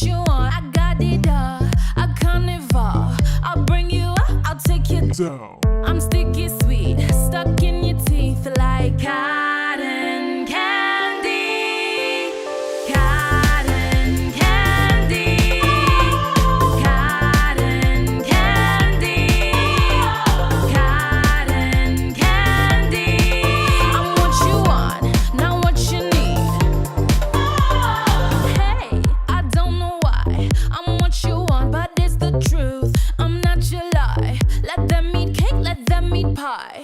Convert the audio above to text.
you want. I got it all, a carnival. I'll bring you up, I'll take you down. I'm sticky sweet, stuck in your teeth like cotton candy. Cotton candy. Cotton candy. Cotton candy. I'm what you want, not what you need. Hey, I don't know why I'm what you want, but it's the truth. I'm not your lie. Let them eat cake, let them eat pie.